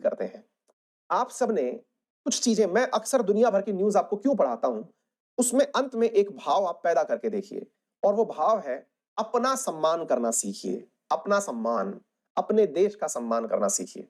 करते हैं। आप सबने कुछ चीजें, मैं अक्सर दुनिया भर की न्यूज़ आपको क्यों पढ़ाता हूँ, उसमें अंत में एक भाव आप पैदा करके देखिए और वो भाव है अपना सम्मान करना सीखिए। अपना सम्मान, अपने देश का सम्मान करना सीखिए।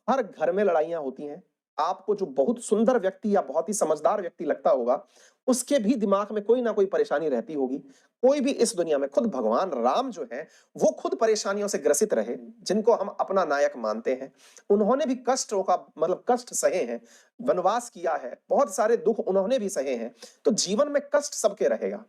हर घर में लड़ाइयाँ होती हैं। आपको जो बहुत सुंदर व्यक्ति या बहुत ही समझदार व्यक्ति लगता होगा, उसके भी दिमाग में कोई ना कोई परेशानी रहती होगी। कोई भी इस दुनिया में, खुद भगवान राम जो हैं, वो खुद परेशानियों से ग्रसित रहे, जिनको हम अपना नायक मानते हैं। उन्होंने भी कष्टों का मतलब कष्ट सहे हैं, वनवास किया है, बहुत सारे दुःख उन्होंने भी सहे हैं। तो जीवन में कष्ट सबके रहेगा।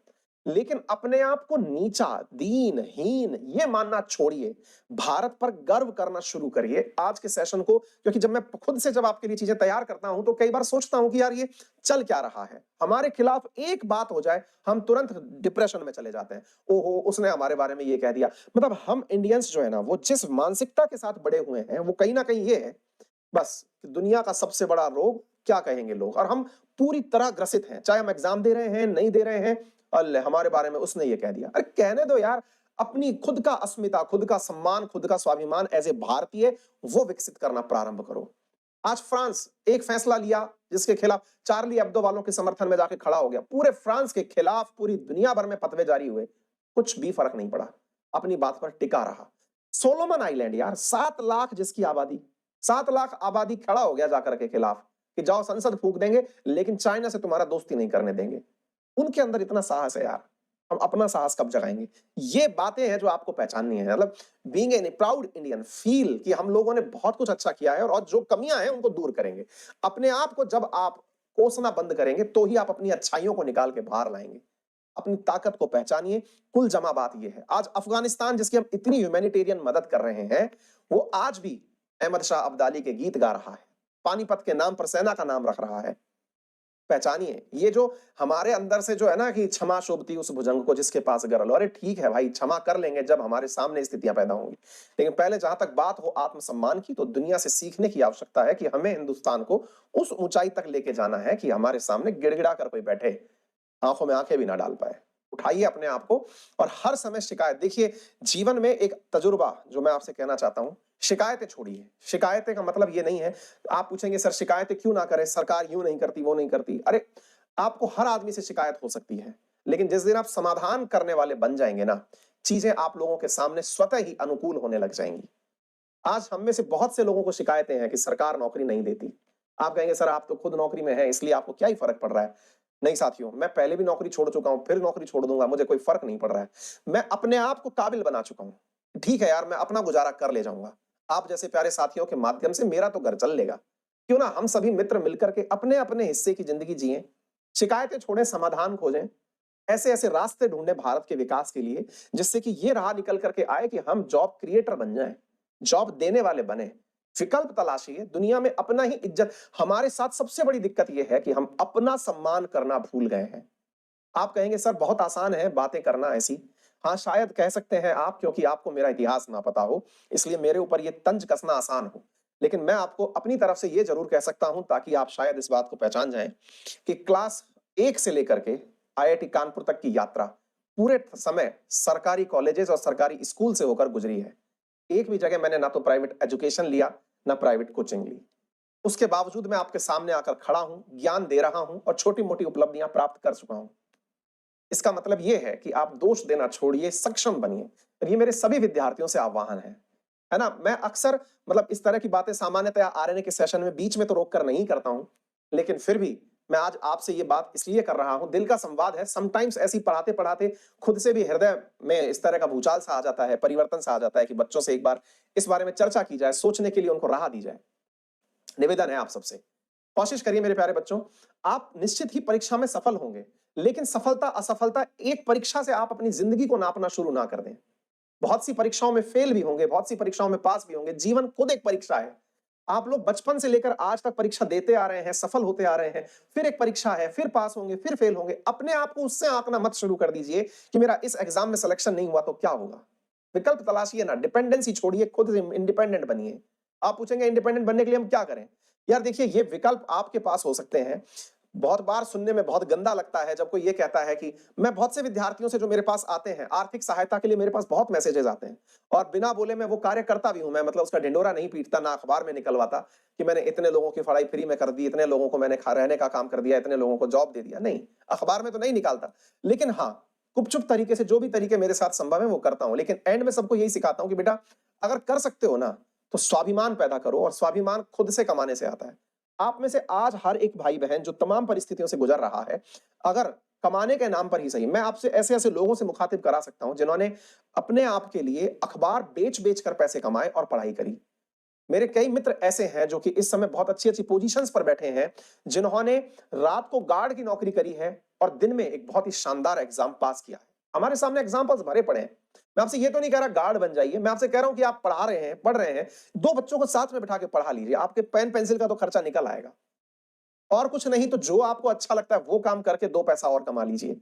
लेकिन अपने आप को नीचा, दीन, हीन ये मानना छोड़िए। भारत पर गर्व करना शुरू करिए आज के सेशन को, क्योंकि जब मैं खुद से जब आपके लिए चीजें तैयार करता हूं तो कई बार सोचता हूं कि यार ये चल क्या रहा है। हमारे खिलाफ एक बात हो जाए, हम तुरंत डिप्रेशन में चले जाते हैं। ओहो, उसने हमारे बारे में ये कह दिया। मतलब हम इंडियंस जो है ना, वो जिस मानसिकता के साथ बड़े हुए हैं, वो कहीं ना कहीं ये है बस कि दुनिया का सबसे बड़ा रोग क्या कहेंगे लोग, और हम पूरी तरह ग्रसित हैं। चाहे हम एग्जाम दे रहे हैं, नहीं दे रहे हैं, अल्ले हमारे बारे में उसने ये कह दिया। अरे कहने दो यार। अपनी खुद का अस्मिता, खुद का सम्मान, खुद का स्वाभिमान एज ए भारतीय, वो विकसित करना प्रारंभ करो। आज फ्रांस एक फैसला लिया जिसके खिलाफ चार्ली एब्दो वालों के समर्थन में जाके खड़ा हो गया। पूरे फ्रांस के खिलाफ पूरी दुनिया भर में फतवे जारी हुए, कुछ भी फर्क नहीं पड़ा, अपनी बात पर टिका रहा। सोलोमन आइलैंड यार, 7 लाख जिसकी आबादी, 7 लाख आबादी खड़ा हो गया जाकर के खिलाफ कि जाओ संसद फूंक देंगे, लेकिन चाइना से तुम्हारा दोस्ती नहीं करने देंगे। उनके अंदर इतना साहस है यार। हम अपना साहस कब जगाएंगे? ये बातें हैं जो आपको पहचाननी है। मतलब being a proud Indian, feel कि हम लोगों ने बहुत कुछ अच्छा किया है और जो कमियां हैं उनको दूर करेंगे। अपने आप को जब आप कोसना बंद करेंगे तो ही आप अपनी अच्छाइयों को निकाल के बाहर लाएंगे। अपनी ताकत को पहचानिए। कुल जमा बात यह है, आज अफगानिस्तान जिसकी हम इतनी ह्यूमैनिटेरियन मदद कर रहे हैं, वो आज भी अहमद शाह अब्दाली के गीत गा रहा है, पानीपत के नाम पर सेना का नाम रख रहा है। पहचानिए ये जो हमारे अंदर से जो है ना कि क्षमा शोभती उस भुजंग को जिसके पास गरल हो। अरे ठीक है भाई, क्षमा कर लेंगे जब हमारे सामने स्थितियां पैदा होंगी। लेकिन पहले जहां तक बात हो आत्मसम्मान की, तो दुनिया से सीखने की आवश्यकता है कि हमें हिंदुस्तान को उस ऊंचाई तक लेके जाना है कि हमारे सामने गिड़गिड़ा कर कोई बैठे, आंखों में आंखें भी ना डाल पाए। उठाइए अपने आप को और हर समय शिकायत, देखिए जीवन में एक तजुर्बा जो मैं आपसे कहना चाहता हूं, शिकायतें छोड़िए। शिकायतें का मतलब ये नहीं है, आप पूछेंगे सर शिकायतें क्यों ना करें, सरकार यूं नहीं करती, वो नहीं करती। अरे आपको हर आदमी से शिकायत हो सकती है, लेकिन जिस दिन आप समाधान करने वाले बन जाएंगे ना, चीजें आप लोगों के सामने स्वतः ही अनुकूल होने लग जाएंगी। आज हम में से बहुत से लोगों को शिकायतें हैं कि सरकार नौकरी नहीं देती। आप कहेंगे सर आप तो खुद नौकरी में हैं, इसलिए आपको क्या ही फर्क पड़ रहा है। नहीं साथियों, मैं पहले भी नौकरी छोड़ चुका हूं, फिर नौकरी छोड़ दूंगा, मुझे कोई फर्क नहीं पड़ रहा है। मैं अपने आप को काबिल बना चुका हूं। ठीक है यार, मैं अपना गुजारा कर ले जाऊंगा। आप जैसे प्यारे साथियों के माध्यम से मेरा तो घर चल लेगा। क्यों ना हम सभी मित्र मिलकर के अपने अपने हिस्से की जिंदगी जिए, शिकायतें छोड़ें, समाधान खोजें, ऐसे ऐसे रास्ते ढूंढे भारत के विकास के लिए, जिससे कि ये राह निकल करके आए कि हम जॉब क्रिएटर बन जाएं, जॉब देने वाले बने। विकल्प तलाशिए दुनिया में, अपना ही इज्जत। हमारे साथ सबसे बड़ी दिक्कत यह है कि हम अपना सम्मान करना भूल गए हैं। आप कहेंगे सर बहुत आसान है बातें करना ऐसी। हाँ शायद कह सकते हैं आप, क्योंकि आपको मेरा इतिहास ना पता हो, इसलिए मेरे ऊपर ये तंज कसना आसान हो। लेकिन मैं आपको अपनी तरफ से ये जरूर कह सकता हूं, ताकि आप शायद इस बात को पहचान जाएं कि क्लास 1 से लेकर के आईआईटी कानपुर तक की यात्रा पूरे समय सरकारी कॉलेजेस और सरकारी स्कूल से होकर गुजरी है। एक भी जगह मैंने ना तो प्राइवेट एजुकेशन लिया, ना प्राइवेट कोचिंग ली। उसके बावजूद मैं आपके सामने आकर खड़ा हूं, ज्ञान दे रहा हूं और छोटी मोटी उपलब्धियां प्राप्त कर चुका हूं। इसका मतलब यह है कि आप दोष देना छोड़िए, सक्षम बनिए। और ये मेरे सभी विद्यार्थियों से आह्वान है ना। मैं अक्सर मतलब इस तरह की बातें सामान्यतया आरएनए के सेशन में बीच में तो रोक कर नहीं करता हूं, लेकिन फिर भी मैं आज आपसे ये बात इसलिए कर रहा हूं, दिल का संवाद है। समटाइम्स ऐसी पढ़ाते पढ़ाते खुद से भी हृदय में इस तरह का भूचाल सा आ जाता है, परिवर्तन सा आ जाता है कि बच्चों से एक बार इस बारे में चर्चा की जाए, सोचने के लिए उनको राह दी जाए। निवेदन है आप सबसे, कोशिश करिए मेरे प्यारे बच्चों। आप निश्चित ही परीक्षा में सफल होंगे, लेकिन सफलता असफलता एक परीक्षा से आप अपनी जिंदगी को नापना शुरू ना कर दें। बहुत सी परीक्षाओं में फेल भी होंगे, बहुत सी परीक्षाओं में पास भी होंगे। जीवन खुद एक परीक्षा है। आप लोग बचपन से लेकर आज तक परीक्षा देते आ रहे हैं, सफल होते आ रहे हैं, फिर एक परीक्षा है, फिर पास होंगे, फिर फेल होंगे। अपने आप को उससे आंकना मत शुरू कर दीजिए कि मेरा इस एग्जाम में सिलेक्शन नहीं हुआ तो क्या होगा। विकल्प तलाशिए ना, डिपेंडेंसी छोड़िए, खुद से इंडिपेंडेंट बनिए। आप पूछेंगे इंडिपेंडेंट बनने के लिए हम क्या करें? यार देखिए, ये विकल्प आपके पास हो सकते हैं। बहुत बार सुनने में बहुत गंदा लगता है जब कोई ये कहता है कि मैं बहुत से विद्यार्थियों से जो मेरे पास आते हैं, आर्थिक सहायता के लिए मेरे पास बहुत मैसेजेस आते हैं और बिना बोले मैं वो कार्य करता भी हूँ। मैं मतलब उसका ढिंढोरा नहीं पीटता, ना अखबार में निकलवाता कि मैंने इतने लोगों की पढ़ाई फ्री में कर दी, इतने लोगों को मैंने खा रहने का काम कर दिया, इतने लोगों को जॉब दे दिया। नहीं, अखबार में तो नहीं निकालता। लेकिन हाँ, गुपचुप तरीके से जो भी तरीके मेरे साथ संभव है वो करता हूँ। लेकिन एंड में सबको यही सिखाता हूँ कि बेटा अगर कर सकते हो ना, तो स्वाभिमान पैदा करो और स्वाभिमान खुद से कमाने से आता है। आप में से आज हर एक भाई-बहन जो तमाम परिस्थितियों से गुज़र रहा है, अगर कमाने के नाम पर ही सही, मैं आपसे ऐसे-ऐसे लोगों से मुखातिब करा सकता हूँ, जिन्होंने अपने आप के लिए अखबार बेच-बेच कर पैसे कमाए और पढ़ाई करी। मेरे कई मित्र ऐसे हैं जो कि इस समय बहुत अच्छी-अच्छी पोज़ीशन्स पर बैठे हैं, जिन्होंने रात को गार्ड की नौकरी करी है और दिन में एक बहुत ही शानदार एग्ज़ाम पास किया है। हमारे सामने एग्ज़ाम्पल्स भरे पड़े हैं। मैं आपसे ये तो नहीं कह रहा गार्ड बन जाइए, मैं आपसे कह रहा हूँ कि आप पढ़ा रहे हैं, पढ़ रहे हैं, 2 बच्चों को साथ में बिठा के पढ़ा लीजिए, आपके पेन पेंसिल का तो खर्चा निकल आएगा। और कुछ नहीं तो जो आपको अच्छा लगता है वो काम करके 2 पैसा और कमा लीजिए।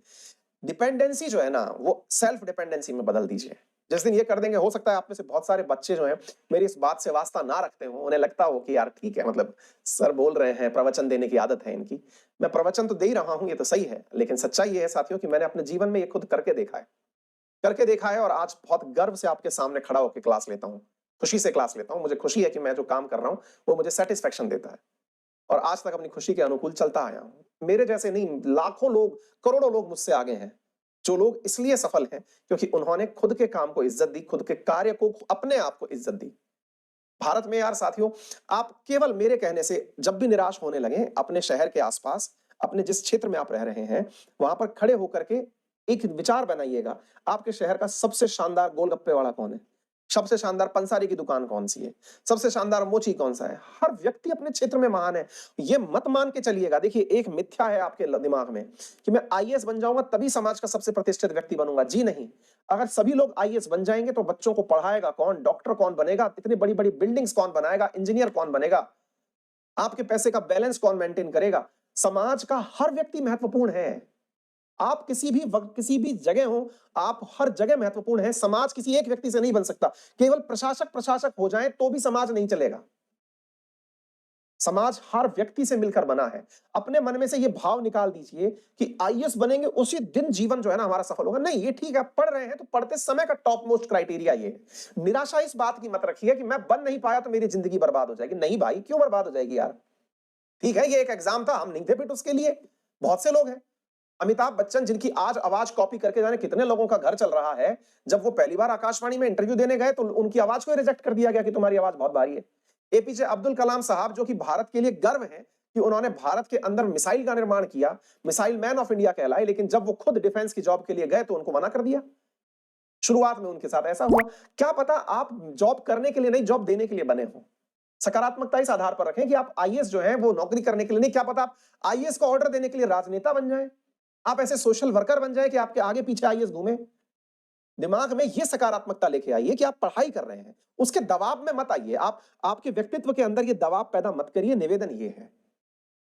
डिपेंडेंसी जो है ना, वो सेल्फ डिपेंडेंसी में बदल दीजिए। जिस दिन ये कर देंगे, हो सकता है आप में से बहुत सारे बच्चे जो हैं, मेरी इस बात से वास्ता ना रखते हों, उन्हें लगता हो कि यार ठीक है, मतलब सर बोल रहे हैं, प्रवचन देने की आदत है इनकी। मैं प्रवचन तो दे ही रहा हूँ, ये तो सही है, लेकिन सच्चाई ये है साथियों कि मैंने अपने जीवन में ये खुद करके देखा है और आज बहुत गर्व से आपके सामने खड़ा होके क्लास लेता हूँ। खुशी से क्लास लेता हूँ, मुझे खुशी है कि मैं जो काम कर रहा हूँ, वो मुझे सैटिस्फैक्शन देता है। और आज तक अपनी खुशी के अनुकूल चलता आया हूँ। मेरे जैसे नहीं, लाखों लोग, करोड़ों लोग मुझसे आगे हैं। जो लोग इसलिए सफल हैं क्योंकि उन्होंने खुद के काम को इज्जत दी, खुद के कार्य को, अपने आप को इज्जत दी। भारत में यार साथियों, आप केवल मेरे कहने से जब भी निराश होने लगें, अपने शहर के आसपास, अपने जिस क्षेत्र में आप रह रहे हैं, वहां पर खड़े होकर के एक विचार बनाइएगा, आपके शहर का सबसे शानदार गोलगप्पे वाला कौन है? सबसे शानदार पंसारी की दुकान कौन-सी है? सबसे शानदार मोची कौन-सा है? हर व्यक्ति अपने क्षेत्र में महान है। ये मत मान के चलिएगा, देखिए एक मिथ्या है आपके दिमाग में कि मैं आईएएस बन जाऊँगा तभी समाज का सबसे प्रतिष्ठित व्यक्ति बनूँगा। जी नहीं, अगर सभी लोग आईएएस बन जाएँगे तो बच्चों को पढ़ाएगा कौन? डॉक्टर कौन बनेगा? इतनी बड़ी-बड़ी बिल्डिंग्स कौन बनाएगा? इंजीनियर कौन बनेगा? आपके पैसे का बैलेंस कौन मेंटेन करेगा? समाज का हर व्यक्ति महत्वपूर्ण है। आप किसी भी वक़्त, किसी भी जगह हो, आप हर जगह महत्वपूर्ण हैं। समाज किसी एक व्यक्ति से नहीं बन सकता। केवल प्रशासक हो जाएँ तो भी समाज नहीं चलेगा। समाज हर व्यक्ति से मिलकर बना है। अपने मन में से ये भाव निकाल दीजिए कि आईएएस बनेंगे उसी दिन जीवन जो है ना हमारा सफल होगा। नहीं, ये ठीक है, आप पढ़ रहे हैं तो पढ़ते समय का टॉप मोस्ट क्राइटेरिया ये है। निराशा इस बात की मत रखिए कि मैं बन नहीं पाया तो मेरी ज़िंदगी बर्बाद हो जाएगी। नहीं भाई, क्यों बर्बाद हो जाएगी यार? ठीक है, ये एक एग्ज़ाम था, हम नहीं थे फिट उसके लिए। बहुत से लोग हैं। अमिताभ बच्चन जिनकी आज आवाज़ कॉपी करके जाने कितने लोगों का घर चल रहा है, जब वो पहली बार आकाशवाणी में इंटरव्यू देने गए तो उनकी आवाज़ को ही रिजेक्ट कर दिया गया कि तुम्हारी आवाज़ बहुत भारी है। एपीजे अब्दुल कलाम साहब जो कि भारत के लिए गर्व है कि उन्होंने भारत के अंदर मिसाइल का निर्माण किया, मिसाइल मैन ऑफ इंडिया कहलाए, लेकिन जब वो खुद डिफेंस की जॉब के लिए गए तो उनको मना कर दिया। शुरुआत में उनके साथ ऐसा हुआ। क्या पता आप जॉब करने के लिए नहीं, जॉब देने के लिए बने हों। सकारात्मकता इस आधार पर रखें कि आप आईएएस जो है वो नौकरी करने के लिए नहीं, क्या पता आप आईएएस का ऑर्डर देने के लिए राजनेता बन जाएँ। आप ऐसे सोशल वर्कर बन जाएँ कि आपके आगे पीछे आईएएस घूमे। दिमाग में ये सकारात्मकता लेके आइए कि आप पढ़ाई कर रहे हैं, उसके दबाव में मत आइए। आप आपके व्यक्तित्व के अंदर ये दबाव पैदा मत करिए, निवेदन ये है।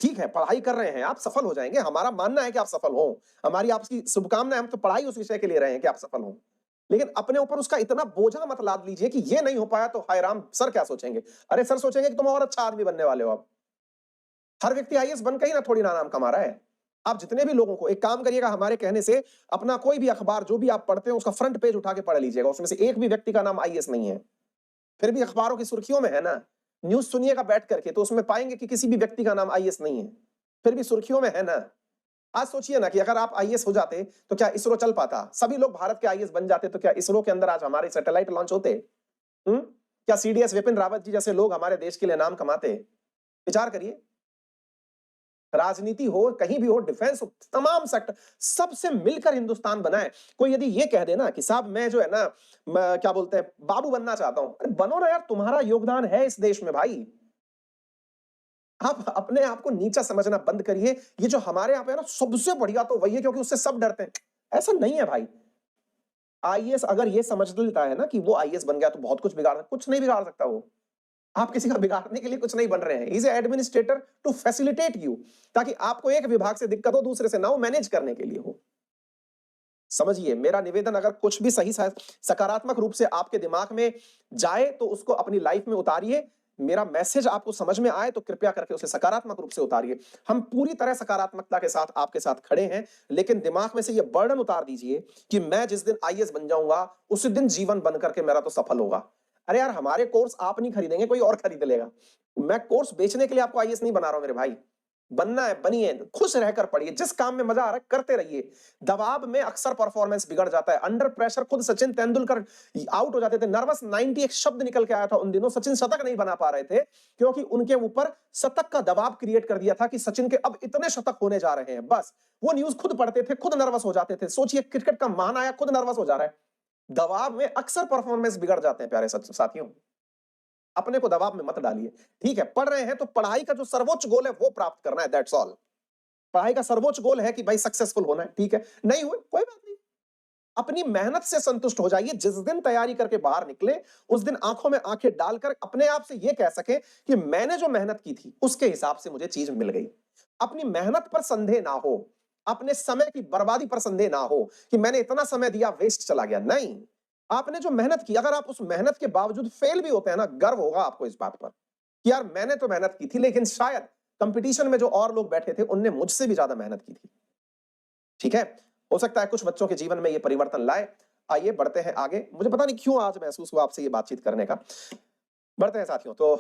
ठीक है, पढ़ाई कर रहे हैं, आप सफल हो जाएँगे, हमारा मानना है कि आप सफल हों। हमारी आपकी शुभकामनाएँ, हम तो पढ़ाई उस विषय के लिए रहे हैं कि आप सफल हों। लेकिन अपने ऊपर उसका इतना बोझा मत लाद लीजिए कि ये नहीं हो पाया तो हाय राम! सर क्या सोचेंगे? अरे सर सोचेंगे कि तुम और अच्छा आदमी बनने वाले हो अब। हर व्यक्ति आईएएस बन के ही ना थोड़ी ना नाम कमा रहा है। आप जितने भी लोगों को एक काम करिएगा हमारे कहने से, अपना कोई भी अखबार जो भी आप पढ़ते हो उसका फ्रंट पेज उठा के पढ़ लीजिएगा। उसमें से एक भी व्यक्ति का नाम आईएएस नहीं है। फिर भी अखबारों की सुर्खियों में है ना। न्यूज़ सुनिएगा बैठ करके तो उसमें पाएँगे कि किसी भी व्यक्ति का नाम आईएएस नहीं है। फिर भी सुर्खियों में है ना। आज सोचिए ना कि अगर आप आईएएस हो जाते तो क्या इसरो चल पाता? सभी लोग भारत के आईएएस बन जाते तो क्या इसरो के अंदर आज हमारे सैटेलाइट लॉन्च होते? हुँ? क्या सीडीएस विपिन रावत जी जैसे लोग हमारे देश के लिए नाम कमाते? विचार करिए। राजनीति हो, कहीं भी हो, डिफेंस हो, तमाम सेक्टर, सबसे मिलकर हिंदुस्तान बना है। कोई यदि ये कह दे ना कि साहब मैं जो है ना, मैं क्या बोलते हैं, बाबू बनना चाहता हूँ। अरे बनो ना यार, तुम्हारा योगदान है इस देश में भाई। आप अपने आप को नीचा समझना बंद करिए। ये जो हमारे यहाँ पे है ना, सबसे बढ़िया तो वही है क्योंकि उससे सब डरते हैं। ऐसा नहीं है भाई। आईएएस अगर ये समझ लेता है ना कि वो आईएएस बन गया तो बहुत कुछ कुछ नहीं बिगाड़ सकता वो। आप किसी का बिगाड़ने के लिए कुछ नहीं बन रहे हैं। He is a administrator to facilitate you, ताकि आपको एक विभाग से दिक्कत हो, दूसरे से ना हो, मैनेज करने के लिए हो। समझिए, मेरा निवेदन अगर कुछ भी सही सकारात्मक रूप से आपके दिमाग में जाए तो उसको अपनी लाइफ में उतारिए। मेरा मैसेज आपको समझ में आए तो कृपया करके उसे सकारात्मक रूप से उतारिए। हम पूरी तरह सकारात्मकता के साथ आपके साथ खड़े हैं, लेकिन दिमाग में से ये बर्डन उतार दीजिए कि मैं जिस दिन आईएएस बन जाऊँगा, उसी दिन जीवन बन करके मेरा तो सफल होगा। अरे यार, हमारे कोर्स आप नहीं खरीदेंगे, कोई और खरीद लेगा। मैं कोर्स बेचने के लिए आपको आईएएस नहीं बना रहा हूँ मेरे भाई। बनना है, बनिए, खुश रहकर पढ़िए, जिस काम में मजा आ रहा है करते रहिए। दबाव में अक्सर परफॉर्मेंस बिगड़ जाता है। अंडर प्रेशर खुद सचिन तेंदुलकर आउट हो जाते थे। नर्वस 90 एक शब्द निकल के आया था उन दिनों। सचिन शतक नहीं बना पा रहे थे क्योंकि उनके ऊपर शतक का दबाव क्रिएट कर दिया था कि सचिन के अब इतने शतक होने जा रहे हैं। बस वो न्यूज खुद पढ़ते थे, खुद नर्वस हो जाते थे। सोचिए, क्रिकेट का महान आया, खुद नर्वस हो जा रहा है। दबाव में अक्सर परफॉर्मेंस बिगड़ जाते हैं प्यारे साथियों। अपने को दबाव में मत डालिए। ठीक है, पढ़ रहे हैं तो पढ़ाई का जो सर्वोच्च गोल है वो प्राप्त करना है, दैट्स ऑल। पढ़ाई का सर्वोच्च गोल है कि भाई सक्सेसफुल होना है, ठीक है। नहीं हुए कोई बात नहीं, अपनी मेहनत से संतुष्ट हो जाइए। जिस दिन तैयारी करके बाहर निकले, उस दिन आंखों में आंखें डालकर अपने आप से यह कह सके कि मैंने जो मेहनत की थी उसके हिसाब से मुझे चीज मिल गई। अपनी मेहनत पर संदेह ना हो, अपने समय की बर्बादी पर संदेह ना हो कि मैंने इतना समय दिया वेस्ट चला गया। नहीं, आपने जो मेहनत की, अगर आप उस मेहनत के बावजूद फेल भी होते हैं ना, गर्व होगा आपको इस बात पर कि यार मैंने तो मेहनत की थी, लेकिन शायद कंपटीशन में जो और लोग बैठे थे उनने मुझसे भी ज्यादा मेहनत की थी। ठीक है, हो सकता है कुछ बच्चों के जीवन में ये परिवर्तन लाए। आइए बढ़ते हैं आगे। मुझे पता नहीं क्यों आज महसूस हुआ आपसे ये बातचीत करने का। बढ़ते हैं साथियों। तो